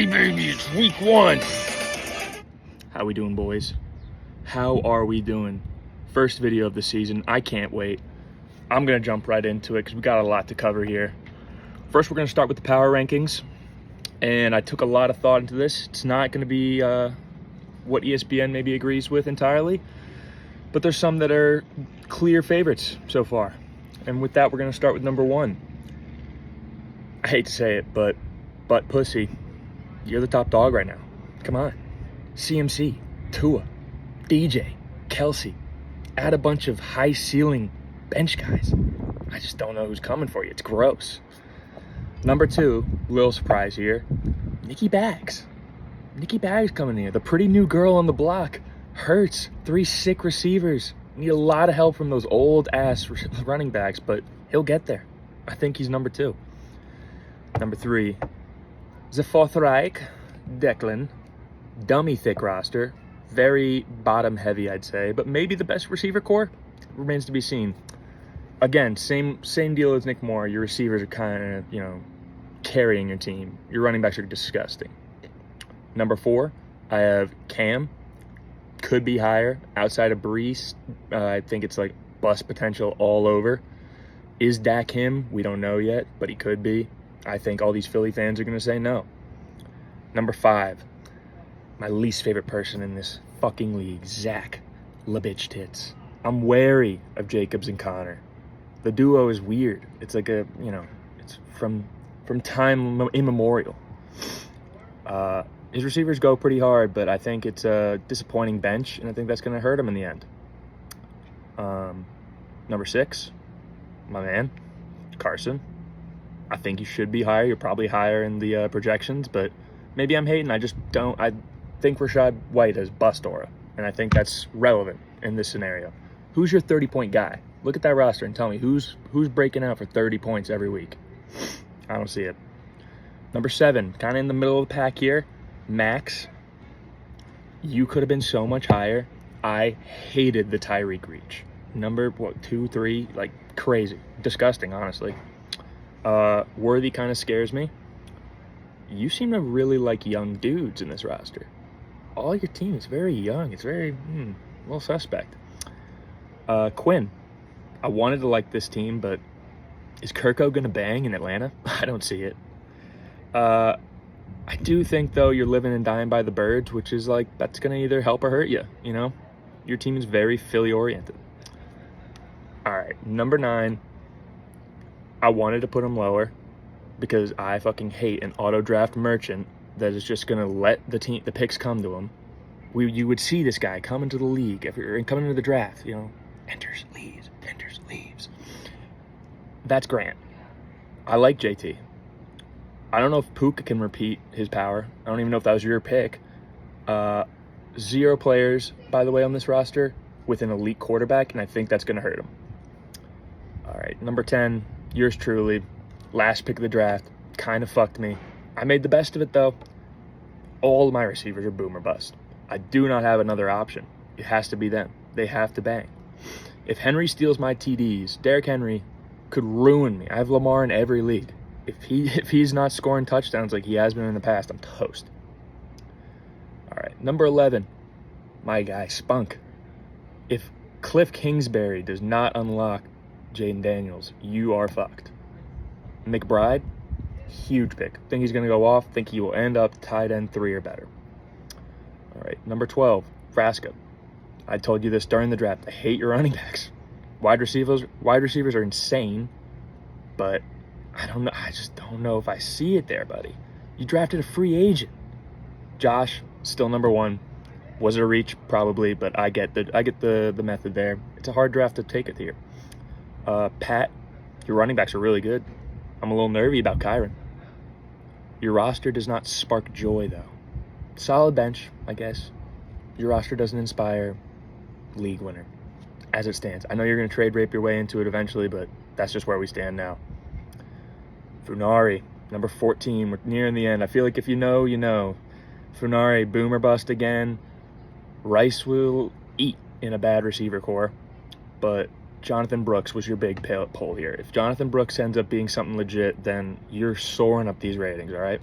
Hey baby, it's week 1. How we doing, boys? How are we doing? First video of the season. I can't wait. I'm gonna jump right into it because we got a lot to cover here. First, we're gonna start with the power rankings, and I took a lot of thought into this. It's not gonna be what ESPN maybe agrees with entirely, but there's some that are clear favorites so far. And with that, we're gonna start with number 1. I hate to say it, but pussy, you're the top dog right now. Come on. CMC, Tua, DJ, Kelsey, add a bunch of high ceiling bench guys. I just don't know who's coming for you. It's gross. Number 2, little surprise here, Nikki Baggs. Nikki Baggs coming here. The pretty new girl on the block. Hurts. 3 sick receivers. Need a lot of help from those old ass running backs, but he'll get there. I think he's number 2. Number 3, the fourth Reich, Declan. Dummy thick roster. Very bottom heavy, I'd say, but maybe the best receiver core remains to be seen. Again, same deal as Nick Moore. Your receivers are kind of, carrying your team. Your running backs are disgusting. Number 4, I have Cam. Could be higher. Outside of Brees, I think it's like bust potential all over. Is Dak him? We don't know yet, but he could be. I think all these Philly fans are going to say no. Number 5, my least favorite person in this fucking league, Zach LaBitch Tits. I'm wary of Jacobs and Connor. The duo is weird. It's like it's from time immemorial. His receivers go pretty hard, but I think it's a disappointing bench, and I think that's going to hurt him in the end. Number 6, my man, Carson. I think you should be higher. You're probably higher in the projections, but maybe I'm hating. I think Rachaad White has bust aura, and I think that's relevant in this scenario. Who's your 30-point guy? Look at that roster and tell me who's breaking out for 30 points every week. I don't see it. Number 7, kind of in the middle of the pack here, Max. You could have been so much higher. I hated the Tyreek reach. Number 2, 3, like crazy, disgusting, honestly. Worthy kind of scares me. You seem to really like young dudes in this roster. All your team is very young. It's very, well, suspect. Quinn. I wanted to like this team, but is Kirko going to bang in Atlanta? I don't see it. I do think, though, you're living and dying by the birds, which is like, that's going to either help or hurt you, Your team is very Philly-oriented. All right, number 9. I wanted to put him lower because I fucking hate an auto draft merchant that is just gonna let the picks come to him. You would see this guy come into the league and come into the draft, enters, leaves. That's Grant. I like JT. I don't know if Puka can repeat his power. I don't even know if that was your pick. 0 players, by the way, on this roster with an elite quarterback, and I think that's gonna hurt him. All right, number 10. Yours truly, last pick of the draft, kind of fucked me. I made the best of it, though. All of my receivers are boom or bust. I do not have another option. It has to be them. They have to bang. If Henry steals my TDs, Derrick Henry could ruin me. I have Lamar in every league. If he's not scoring touchdowns like he has been in the past, I'm toast. All right, number 11, my guy, Spunk. If Cliff Kingsbury does not unlock Jaden Daniels, you are fucked. McBride, huge pick. Think he's going to go off. Think he will end up tight end 3 or better. All right, number 12, Frasco. I told you this during the draft. I hate your running backs. Wide receivers are insane, but I don't know. I just don't know if I see it there, buddy. You drafted a free agent. Josh, still number 1. Was it a reach? Probably, but I get the method there. It's a hard draft to take it here. Pat, your running backs are really good. I'm a little nervy about Kyron. Your roster does not spark joy, though. Solid bench, I guess. Your roster doesn't inspire league winner, as it stands. I know you're going to trade rape your way into it eventually, but that's just where we stand now. Funari, number 14. We're nearing the end. I feel like if you know, you know. Funari, boom or bust again. Rice will eat in a bad receiver core, but Jonathan Brooks was your big pull here. If Jonathan Brooks ends up being something legit, then you're soaring up these ratings, all right?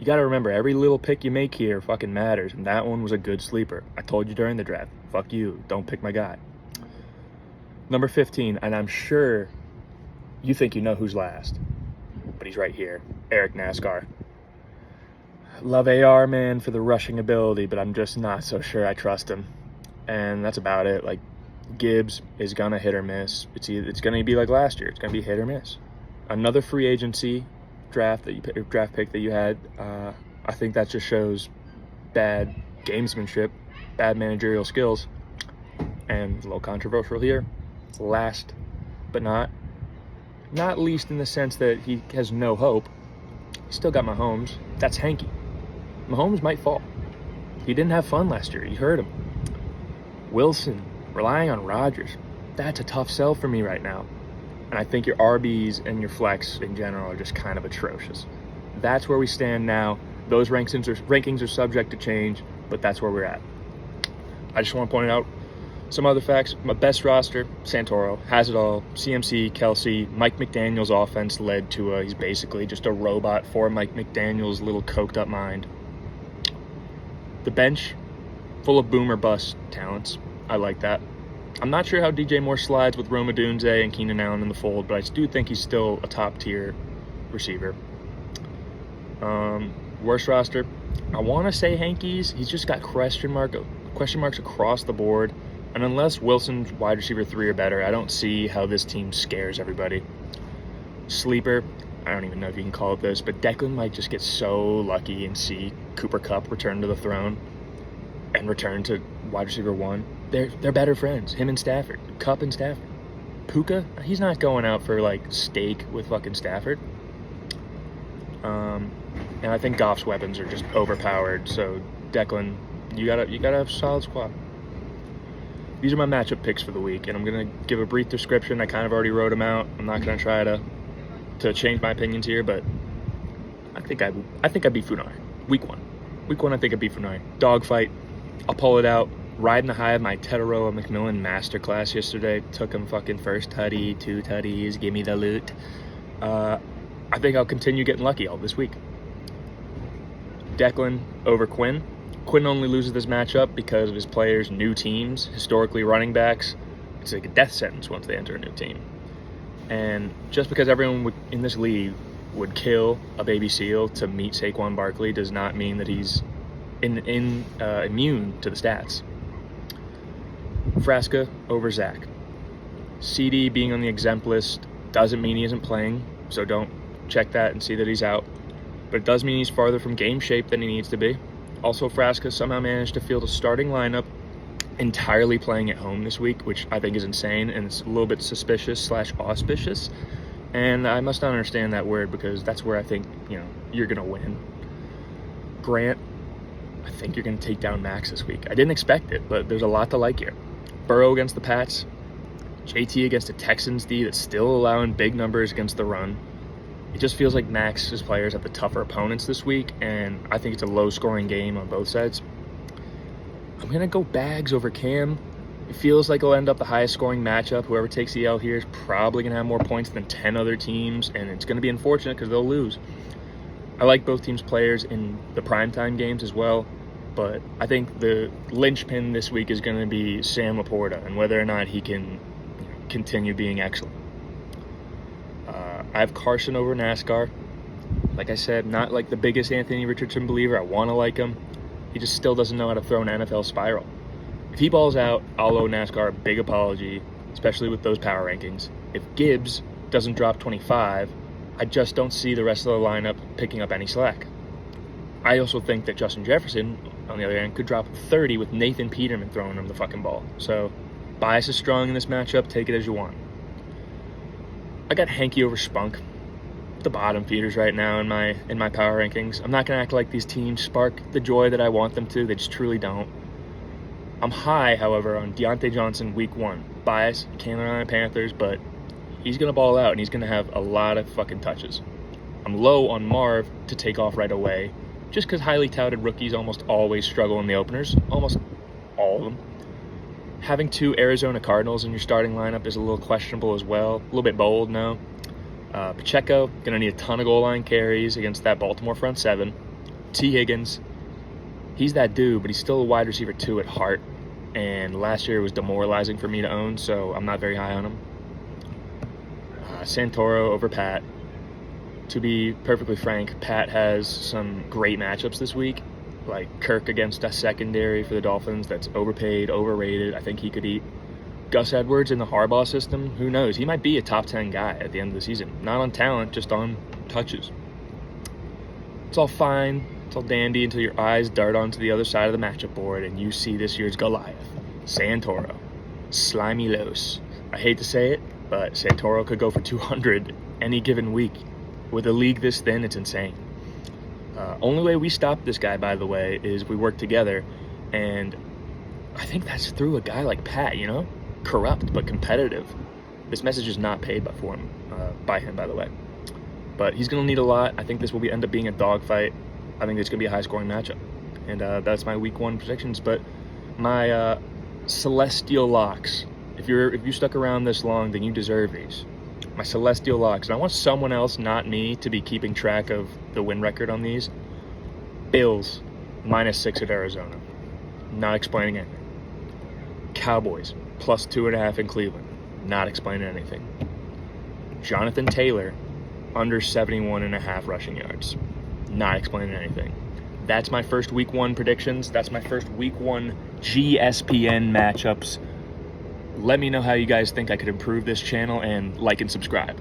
You got to remember, every little pick you make here fucking matters, and that one was a good sleeper. I told you during the draft, fuck you, don't pick my guy. Number 15, and I'm sure you think you know who's last, but he's right here, Eric NASCAR. Love AR, man, for the rushing ability, but I'm just not so sure I trust him. And that's about it. Like, Gibbs is going to hit or miss. It's going to be like last year. It's going to be hit or miss. Another free agency draft pick that you had, I think that just shows bad gamesmanship, bad managerial skills, and a little controversial here. Last but not least in the sense that he has no hope. He's still got Mahomes. That's Hanky. Mahomes might fall. He didn't have fun last year. You heard him. Wilson, relying on Rodgers. That's a tough sell for me right now. And I think your RBs and your flex in general are just kind of atrocious. That's where we stand now. Those rankings are subject to change, but that's where we're at. I just want to point out some other facts. My best roster, Santoro, has it all. CMC, Kelsey, Mike McDaniel's offense led to he's basically just a robot for Mike McDaniel's little coked up mind. The bench, full of boomer bust talents. I like that. I'm not sure how DJ Moore slides with Roma Dunze and Keenan Allen in the fold, but I do think he's still a top-tier receiver. Worst roster, I want to say Hankey's. He's just got question marks across the board. And unless Wilson's wide receiver 3 or better, I don't see how this team scares everybody. Sleeper, I don't even know if you can call it this, but Declan might just get so lucky and see Cooper Kupp return to the throne and return to wide receiver 1. They're better friends, him and Stafford, Kupp and Stafford. Puka, he's not going out for like steak with fucking Stafford. And I think Goff's weapons are just overpowered. So Declan, you gotta have a solid squad. These are my matchup picks for the week, and I'm gonna give a brief description. I kind of already wrote them out. I'm not gonna try to change my opinions here, but I think I beat Funari. Week one, I think I beat Funari. Dogfight. I'll pull it out. Riding the high of my Tetaroa McMillan masterclass yesterday. Took him fucking first tutty, 2 tutties, give me the loot. I think I'll continue getting lucky all this week. Declan over Quinn. Quinn only loses this matchup because of his players' new teams. Historically, running backs, it's like a death sentence once they enter a new team. And just because everyone in this league would kill a baby seal to meet Saquon Barkley does not mean that he's immune to the stats. Frasca over Zach. CD being on the exempt list doesn't mean he isn't playing, so don't check that and see that he's out. But it does mean he's farther from game shape than he needs to be. Also, Frasca somehow managed to field a starting lineup entirely playing at home this week, which I think is insane, and it's a little bit suspicious/auspicious. And I must not understand that word because that's where I think, you're going to win. Grant, I think you're going to take down Max this week. I didn't expect it, but there's a lot to like here. Burrow against the Pats. JT against a Texans D that's still allowing big numbers against the run. It just feels like Max's players have the tougher opponents this week, and I think it's a low-scoring game on both sides. I'm going to go Bags over Cam. It feels like it'll end up the highest-scoring matchup. Whoever takes the L here is probably going to have more points than 10 other teams, and it's going to be unfortunate because they'll lose. I like both teams' players in the primetime games as well, but I think the linchpin this week is going to be Sam Laporta and whether or not he can continue being excellent. I have Carson over NASCAR. Like I said, not like the biggest Anthony Richardson believer. I want to like him. He just still doesn't know how to throw an NFL spiral. If he balls out, I'll owe NASCAR a big apology, especially with those power rankings. If Gibbs doesn't drop 25, I just don't see the rest of the lineup picking up any slack. I also think that Justin Jefferson, on the other hand, could drop 30 with Nathan Peterman throwing him the fucking ball. So, bias is strong in this matchup. Take it as you want. I got Hanky over Spunk. The bottom feeders right now in my power rankings. I'm not going to act like these teams spark the joy that I want them to. They just truly don't. I'm high, however, on Deontay Johnson week 1. Bias, Carolina Panthers, but he's going to ball out and he's going to have a lot of fucking touches. I'm low on Marv to take off right away, just because highly touted rookies almost always struggle in the openers. Almost all of them. Having 2 Arizona Cardinals in your starting lineup is a little questionable as well. A little bit bold, no. Pacheco, going to need a ton of goal line carries against that Baltimore front 7. T. Higgins, he's that dude, but he's still a wide receiver 2 at heart. And last year was demoralizing for me to own, so I'm not very high on him. Santoro over Pat. To be perfectly frank, Pat has some great matchups this week, like Kirk against a secondary for the Dolphins that's overpaid, overrated. I think he could eat. Gus Edwards in the Harbaugh system, who knows? He might be a top 10 guy at the end of the season. Not on talent, just on touches. It's all fine. It's all dandy until your eyes dart onto the other side of the matchup board and you see this year's Goliath, Santoro. Slimy Los. I hate to say it, but Santoro could go for 200 any given week. With a league this thin, it's insane. Only way we stop this guy, by the way, is we work together, and I think that's through a guy like Pat, you know? Corrupt, but competitive. This message is not paid by him, by the way. But he's going to need a lot. I think this will end up being a dogfight. I think it's going to be a high-scoring matchup. And that's my week 1 predictions. But my celestial locks, if you stuck around this long, then you deserve these. My celestial locks, and I want someone else, not me, to be keeping track of the win record on these. Bills, -6 at Arizona. Not explaining anything. Cowboys, +2.5 in Cleveland. Not explaining anything. Jonathan Taylor, under 71.5 rushing yards. Not explaining anything. That's my first week 1 predictions. That's my first week 1 GSPN matchups. Let me know how you guys think I could improve this channel, and like and subscribe.